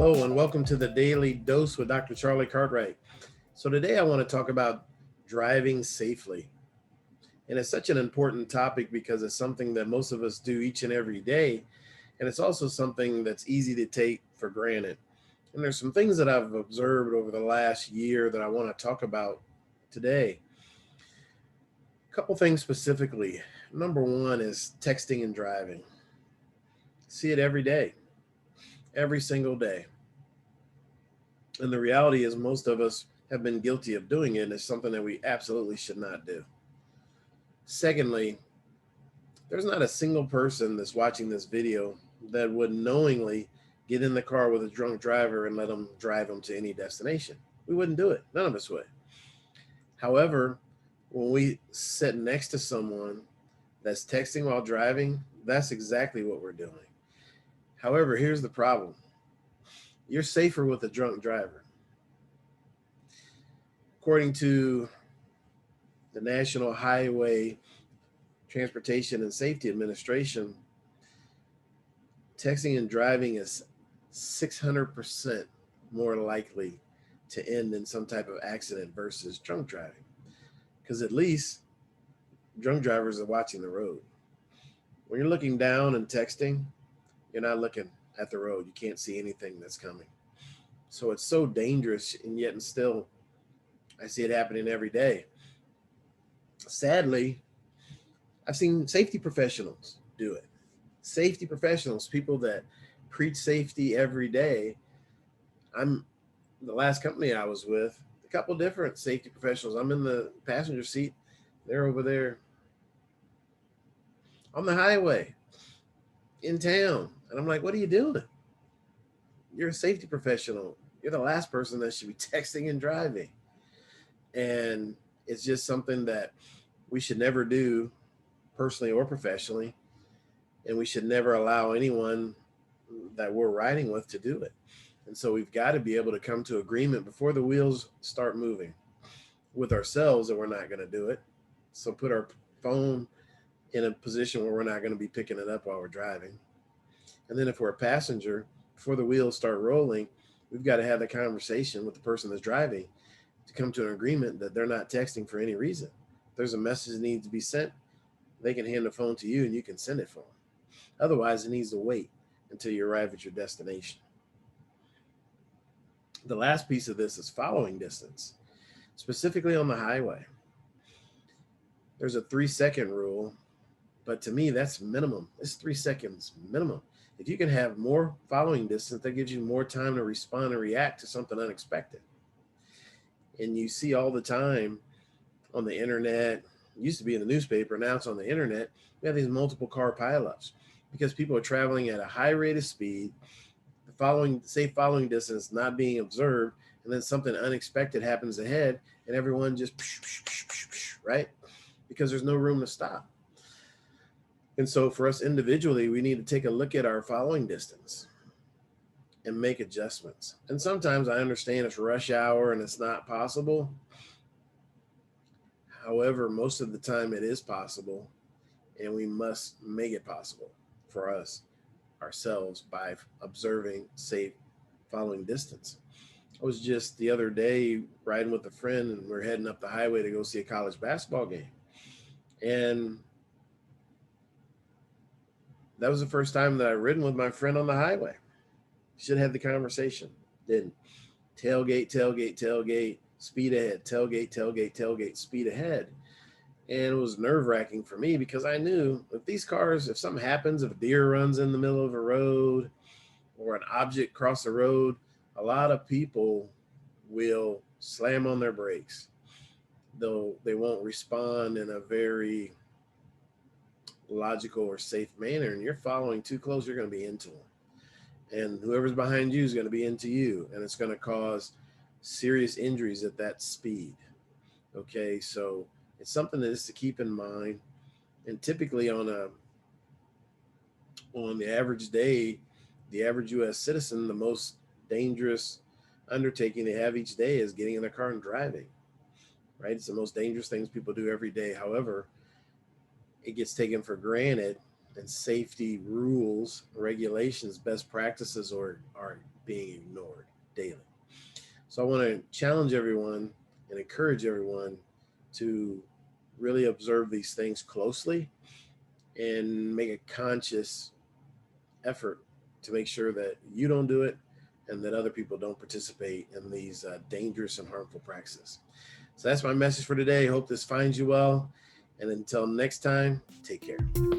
Hello, and welcome to the Daily Dose with Dr. Charlie Cartwright. So, today I want to talk about driving safely. And it's such an important topic because it's something that most of us do each and every day. And it's also something that's easy to take for granted. And there's some things that I've observed over the last year that I want to talk about today. A couple things specifically. Number one is texting and driving. See it every day, every single day. And the reality is, most of us have been guilty of doing it, and it's something that we absolutely should not do. Secondly, there's not a single person that's watching this video that would knowingly get in the car with a drunk driver and let them drive them to any destination. We wouldn't do it. None of us would. However, when we sit next to someone that's texting while driving, that's exactly what we're doing. However, here's the problem: you're safer with a drunk driver. According to the National Highway Transportation and Safety Administration, texting and driving is 600% more likely to end in some type of accident versus drunk driving. Because at least drunk drivers are watching the road. When you're looking down and texting, you're not looking at the road. You can't see anything that's coming. So it's so dangerous, and yet and still, I see it happening every day. Sadly, I've seen safety professionals do it. Safety professionals, people that preach safety every day. I'm the last company I was with, a couple different safety professionals. I'm in the passenger seat. They're over there on the highway in town. And I'm like, what are you doing? You're a safety professional. You're the last person that should be texting and driving. And it's just something that we should never do, personally or professionally. And we should never allow anyone that we're riding with to do it. And so we've got to be able to come to agreement before the wheels start moving with ourselves that we're not going to do it. So put our phone in a position where we're not going to be picking it up while we're driving. And then if we're a passenger, before the wheels start rolling, we've got to have the conversation with the person that's driving to come to an agreement that they're not texting for any reason. If there's a message that needs to be sent, they can hand the phone to you and you can send it for them. Otherwise, it needs to wait until you arrive at your destination. The last piece of this is following distance, specifically on the highway. There's a 3 second rule, but to me, that's minimum. It's 3 seconds minimum. If you can have more following distance, that gives you more time to respond and react to something unexpected. And you see all the time on the internet, it used to be in the newspaper, now it's on the internet, we have these multiple car pileups because people are traveling at a high rate of speed, the following safe following distance not being observed, and then something unexpected happens ahead and everyone just right, because there's no room to stop. And so for us individually, we need to take a look at our following distance and make adjustments. And sometimes I understand it's rush hour and it's not possible. However, most of the time it is possible, and we must make it possible for us ourselves by observing safe following distance. I was just the other day riding with a friend, and we're heading up the highway to go see a college basketball game. And that was the first time that I've ridden with my friend on the highway. Should have had the conversation. Didn't. Tailgate, tailgate, tailgate, speed ahead, tailgate, tailgate, tailgate, speed ahead. And it was nerve wracking for me because I knew if these cars, if something happens, if a deer runs in the middle of a road or an object cross the road, a lot of people will slam on their brakes. Though they won't respond in a very logical or safe manner. And you're following too close, you're going to be into them. And whoever's behind you is going to be into you. And it's going to cause serious injuries at that speed. Okay, so it's something that is to keep in mind. And typically on the average day, the average U.S. citizen, the most dangerous undertaking they have each day is getting in their car and driving. Right? It's the most dangerous things people do every day. However, it gets taken for granted, and safety rules, regulations, best practices are being ignored daily. So I want to challenge everyone and encourage everyone to really observe these things closely and make a conscious effort to make sure that you don't do it and that other people don't participate in these dangerous and harmful practices. So that's my message for today. Hope this finds you well. And until next time, take care.